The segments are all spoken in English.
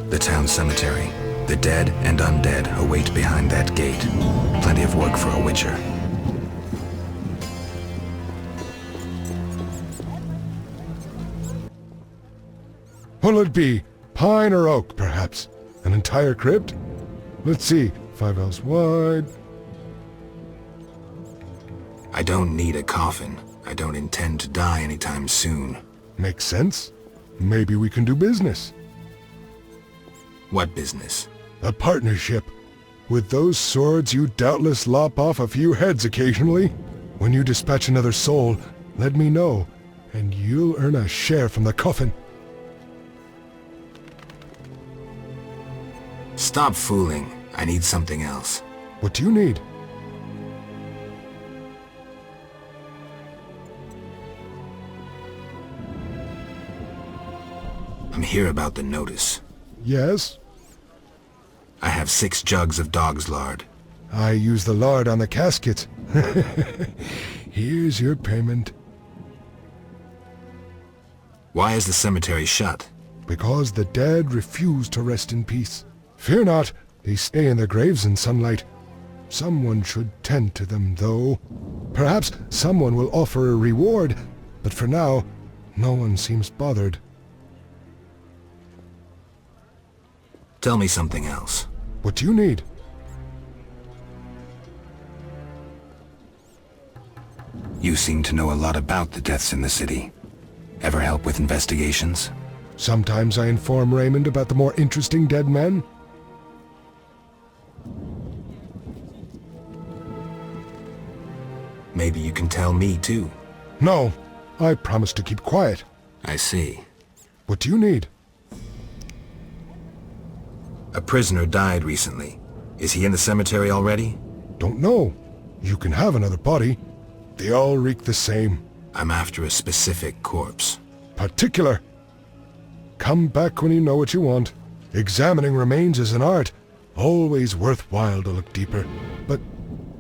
The town cemetery. The dead and undead await behind that gate. Plenty of work for a witcher. What'll it be? Pine or oak, perhaps? An entire crypt? Let's see. 5 ells wide. I don't need a coffin. I don't intend to die anytime soon. Makes sense. Maybe we can do business. What business? A partnership. With those swords, you doubtless lop off a few heads occasionally. When you dispatch another soul, let me know, and you'll earn a share from the coffin. Stop fooling. I need something else. What do you need? I'm here about the notice. Yes? I have 6 jugs of dog's lard. I use the lard on the casket. Here's your payment. Why is the cemetery shut? Because the dead refuse to rest in peace. Fear not, they stay in their graves in sunlight. Someone should tend to them, though. Perhaps someone will offer a reward, but for now, no one seems bothered. Tell me something else. What do you need? You seem to know a lot about the deaths in the city. Ever help with investigations? Sometimes I inform Raymond about the more interesting dead men. Maybe you can tell me too. No, I promise to keep quiet. I see. What do you need? A prisoner died recently. Is he in the cemetery already? Don't know. You can have another body. They all reek the same. I'm after a specific corpse. Particular. Come back when you know what you want. Examining remains is an art. Always worthwhile to look deeper. But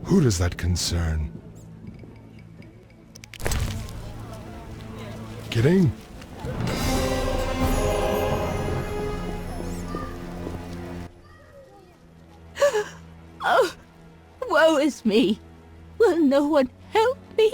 who does that concern? Kidding? Oh, woe is me. Will no one help me?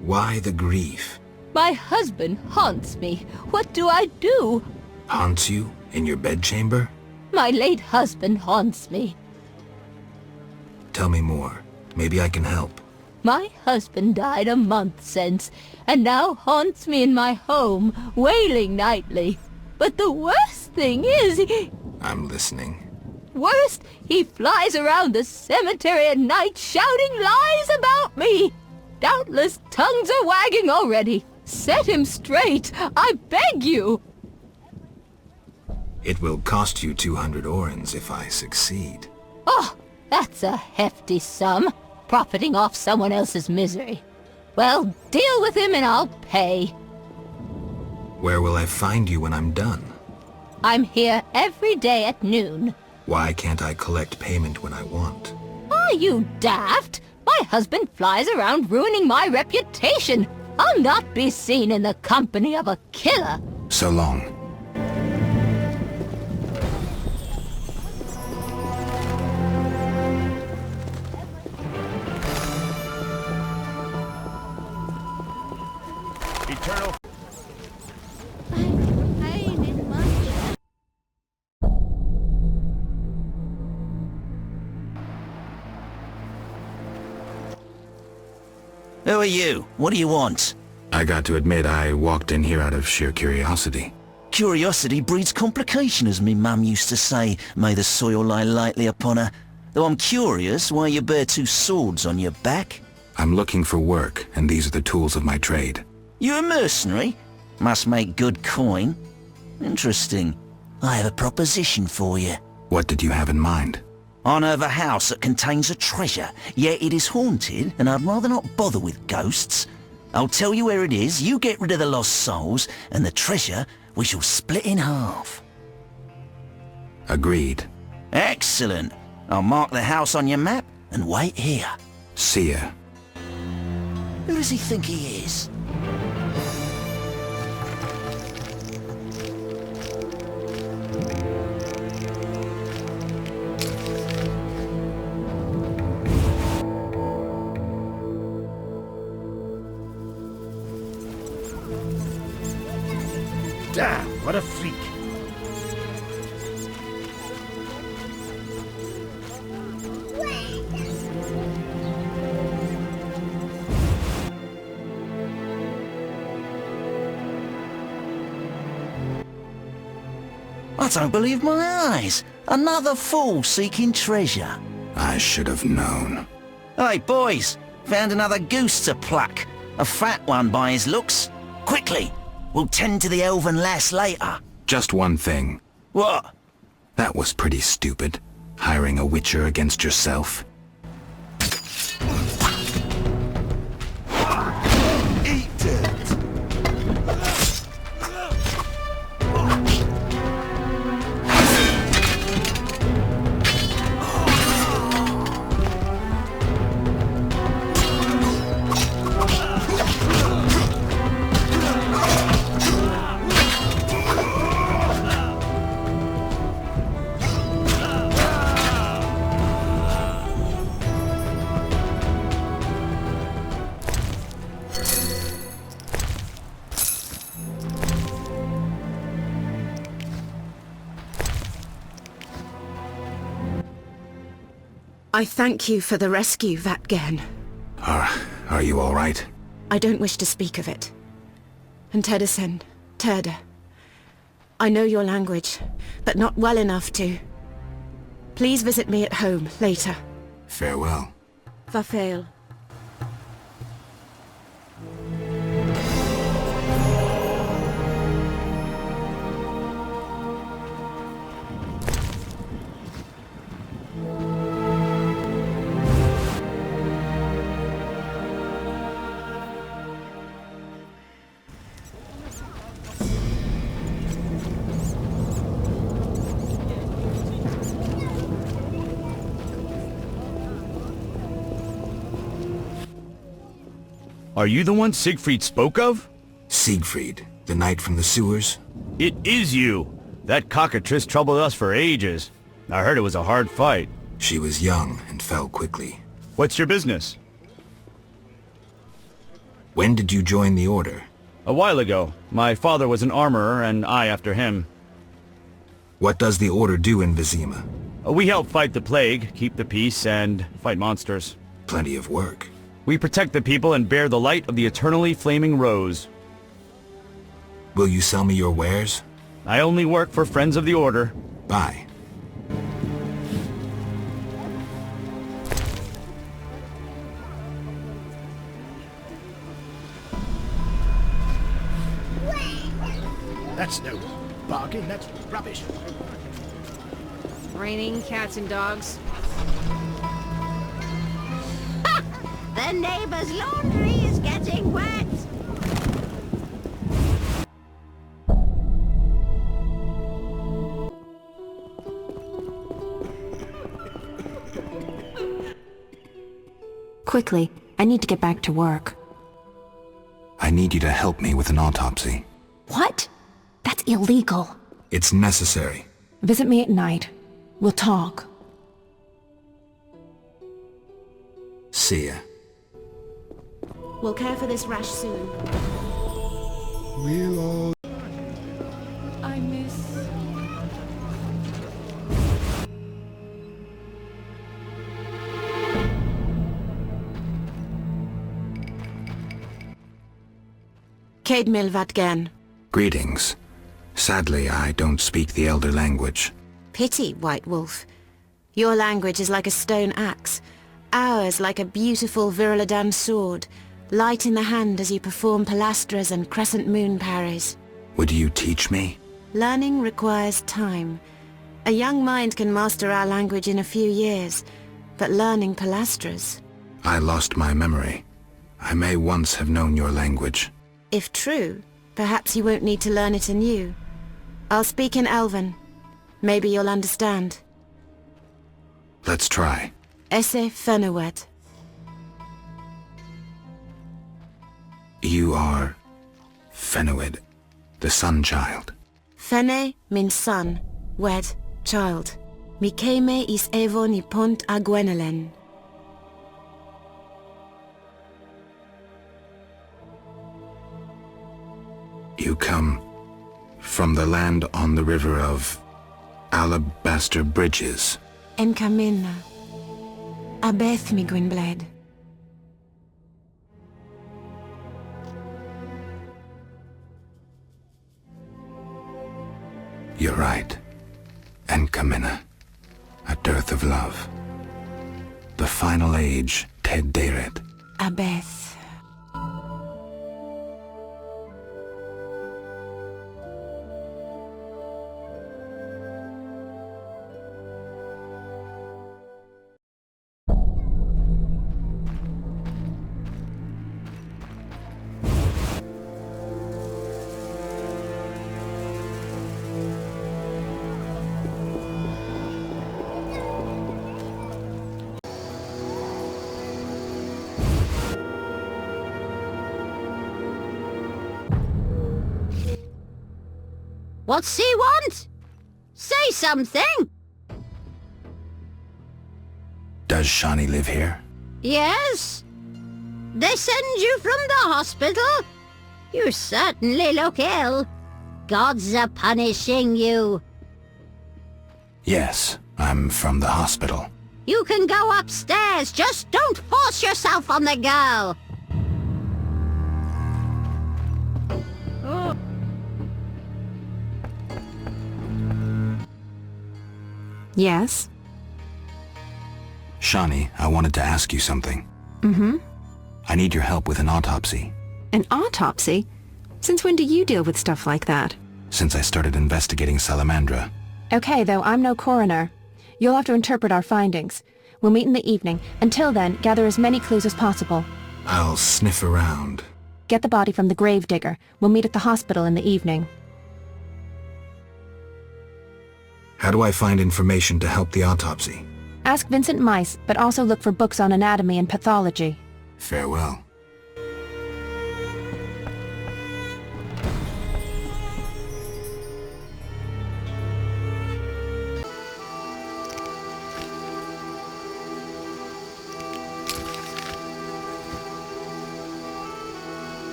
Why the grief? My husband haunts me. What do I do? Haunts you? In your bedchamber? My late husband haunts me. Tell me more. Maybe I can help. My husband died a month since, and now haunts me in my home, wailing nightly. But the worst thing is, I'm listening. Worst, he flies around the cemetery at night shouting lies about me. Doubtless tongues are wagging already. Set him straight, I beg you. It will cost you 200 orens if I succeed. Oh, that's a hefty sum, profiting off someone else's misery. Well, deal with him and I'll pay. Where will I find you when I'm done? I'm here every day at noon. Why can't I collect payment when I want? Are you daft? My husband flies around ruining my reputation. I'll not be seen in the company of a killer. So long. Eternal. Who are you? What do you want? I got to admit I walked in here out of sheer curiosity. Curiosity breeds complication, as me mum used to say. May the soil lie lightly upon her. Though I'm curious why you bear 2 swords on your back. I'm looking for work, and these are the tools of my trade. You a mercenary? Must make good coin. Interesting. I have a proposition for you. What did you have in mind? I know of a house that contains a treasure, yet it is haunted, and I'd rather not bother with ghosts. I'll tell you where it is, you get rid of the lost souls, and the treasure we shall split in half. Agreed. Excellent. I'll mark the house on your map and wait here. See ya. Who does he think he is? I don't believe my eyes. Another fool seeking treasure. I should have known. Hey, boys. Found another goose to pluck. A fat one by his looks. Quickly. We'll tend to the elven lass later. Just one thing. What? That was pretty stupid. Hiring a witcher against yourself. Eat it! I thank you for the rescue, Vatgen. Are you all right? I don't wish to speak of it. And Tedesen, Terde. I know your language, but not well enough to. Please visit me at home later. Farewell. Farfail. Are you the one Siegfried spoke of? Siegfried, the knight from the sewers? It is you! That cockatrice troubled us for ages. I heard it was a hard fight. She was young and fell quickly. What's your business? When did you join the Order? A while ago. My father was an armorer, and I after him. What does the Order do in Vizima? We help fight the plague, keep the peace, and fight monsters. Plenty of work. We protect the people and bear the light of the eternally flaming rose. Will you sell me your wares? I only work for friends of the Order. Buy. That's no bargain, that's rubbish. Raining cats and dogs. The neighbor's laundry is getting wet! Quickly, I need to get back to work. I need you to help me with an autopsy. What? That's illegal. It's necessary. Visit me at night. We'll talk. See ya. We'll care for this rash soon. We'll all... I miss... Caedmil Vatgen. Greetings. Sadly, I don't speak the Elder language. Pity, White Wolf. Your language is like a stone axe. Ours like a beautiful Viruladan sword. Light in the hand as you perform pilastras and crescent moon parries. Would you teach me? Learning requires time. A young mind can master our language in a few years, but learning pilastras... I lost my memory. I may once have known your language. If true, perhaps you won't need to learn it anew. I'll speak in Elven. Maybe you'll understand. Let's try. Esse Fenowed. You are... Fenowed, the Sun Child. Fene means son, wed, child. Mikeme is evo ni pont a Gwenelen. You come from the land on the river of Alabaster Bridges. Enkamina. Abeth mi Gwynbled. You're right. and Camina. A dearth of love. The final age, Tederet. Abeth. What's he want? Say something! Does Shani live here? Yes? They send you from the hospital? You certainly look ill. Gods are punishing you. Yes, I'm from the hospital. You can go upstairs, just don't force yourself on the girl. Yes? Shani, I wanted to ask you something. Mm-hmm. I need your help with an autopsy. An autopsy? Since when do you deal with stuff like that? Since I started investigating Salamandra. Okay, though, I'm no coroner. You'll have to interpret our findings. We'll meet in the evening. Until then, gather as many clues as possible. I'll sniff around. Get the body from the gravedigger. We'll meet at the hospital in the evening. How do I find information to help the autopsy? Ask Vincent Mice, but also look for books on anatomy and pathology. Farewell.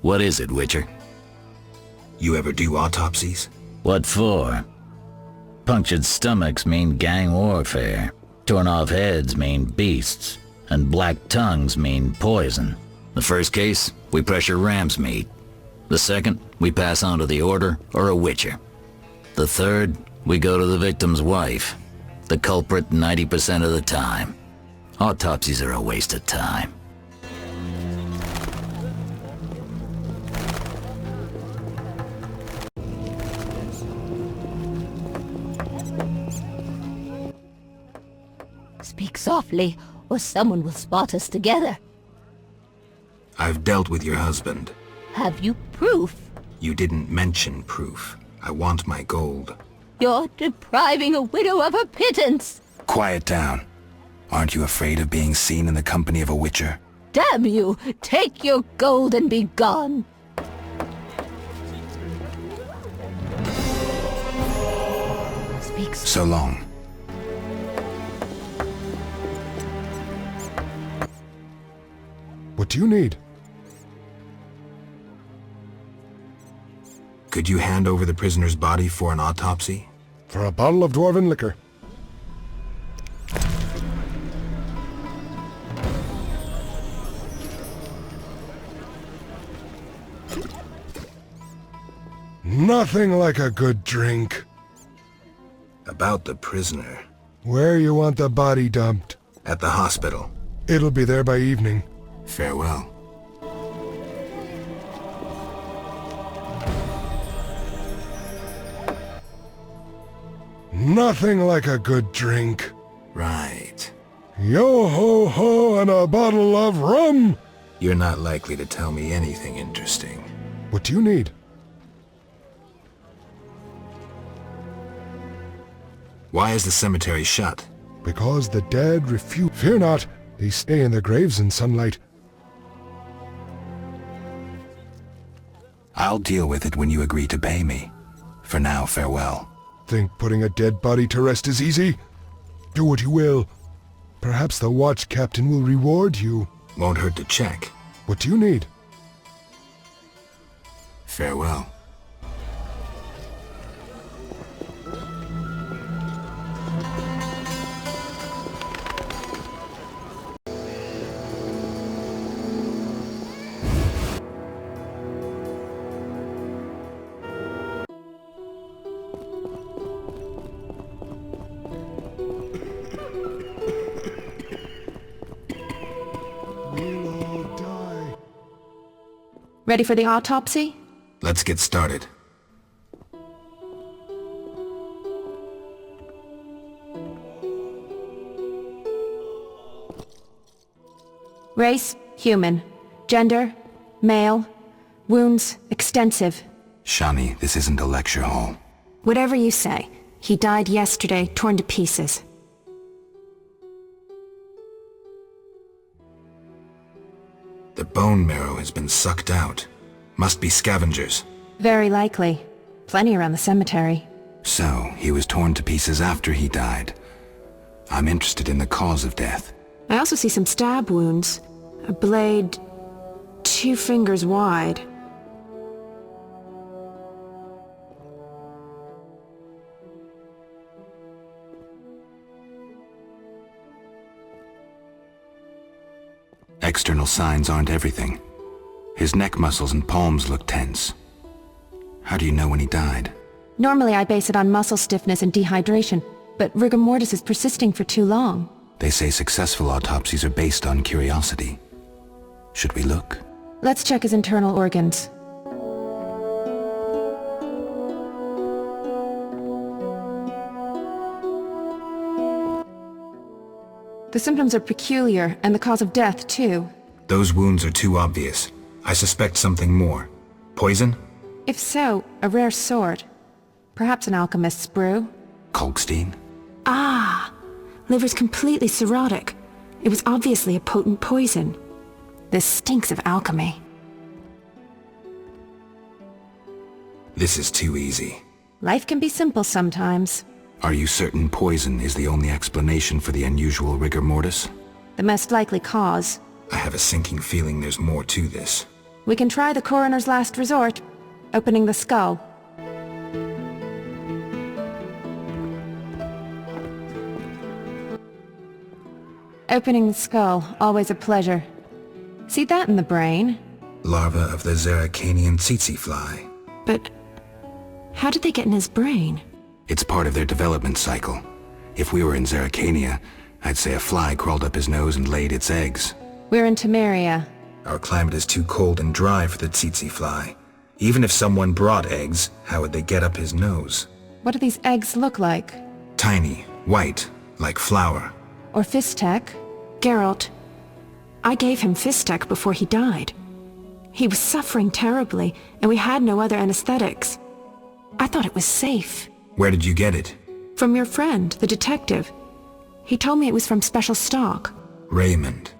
What is it, Witcher? You ever do autopsies? What for? Punctured stomachs mean gang warfare. Torn off heads mean beasts. And black tongues mean poison. The first case, we pressure ram's meat. The second, we pass on to the Order or a Witcher. The third, we go to the victim's wife. The culprit 90% of the time. Autopsies are a waste of time. Speak softly, or someone will spot us together. I've dealt with your husband. Have you proof? You didn't mention proof. I want my gold. You're depriving a widow of her pittance. Quiet down. Aren't you afraid of being seen in the company of a Witcher? Damn you! Take your gold and be gone. Speak so long. What do you need? Could you hand over the prisoner's body for an autopsy? For a bottle of dwarven liquor. Nothing like a good drink. About the prisoner. Where you want the body dumped? At the hospital. It'll be there by evening. Farewell. Nothing like a good drink. Right. Yo-ho-ho and a bottle of rum! You're not likely to tell me anything interesting. What do you need? Why is the cemetery shut? Because the dead refuse. Fear not, they stay in their graves in sunlight. I'll deal with it when you agree to pay me. For now, farewell. Think putting a dead body to rest is easy? Do what you will. Perhaps the watch captain will reward you. Won't hurt to check. What do you need? Farewell. We'll all die. Ready for the autopsy? Let's get started. Race, human. Gender, male. Wounds, extensive. Shani, this isn't a lecture hall. Whatever you say. He died yesterday, torn to pieces. The bone marrow has been sucked out. Must be scavengers. Very likely. Plenty around the cemetery. So, he was torn to pieces after he died. I'm interested in the cause of death. I also see some stab wounds. A blade 2 fingers wide. External signs aren't everything. His neck muscles and palms look tense. How do you know when he died? Normally I base it on muscle stiffness and dehydration, but rigor mortis is persisting for too long. They say successful autopsies are based on curiosity. Should we look? Let's check his internal organs. The symptoms are peculiar, and the cause of death, too. Those wounds are too obvious. I suspect something more. Poison? If so, a rare sort. Perhaps an alchemist's brew. Kalkstein? Ah! Liver's completely cirrhotic. It was obviously a potent poison. This stinks of alchemy. This is too easy. Life can be simple sometimes. Are you certain poison is the only explanation for the unusual rigor mortis? The most likely cause. I have a sinking feeling there's more to this. We can try the coroner's last resort, opening the skull. Opening the skull, always a pleasure. See that in the brain? Larva of the Zeracanian tsetse fly. But how did they get in his brain? It's part of their development cycle. If we were in Zeracania, I'd say a fly crawled up his nose and laid its eggs. We're in Temeria. Our climate is too cold and dry for the tsetse fly. Even if someone brought eggs, how would they get up his nose? What do these eggs look like? Tiny, white, like flour. Or Fistek? Geralt, I gave him Fistek before he died. He was suffering terribly, and we had no other anesthetics. I thought it was safe. Where did you get it? From your friend, the detective. He told me it was from special stock. Raymond.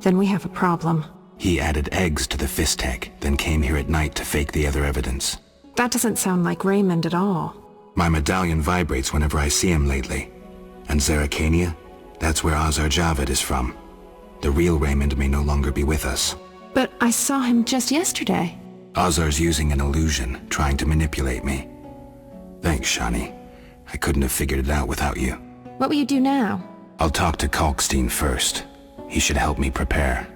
Then we have a problem. He added eggs to the Fistek, then came here at night to fake the other evidence. That doesn't sound like Raymond at all. My medallion vibrates whenever I see him lately. And Zeracania? That's where Azar Javed is from. The real Raymond may no longer be with us. But I saw him just yesterday. Azar's using an illusion, trying to manipulate me. Thanks, Shani. I couldn't have figured it out without you. What will you do now? I'll talk to Kalkstein first. He should help me prepare.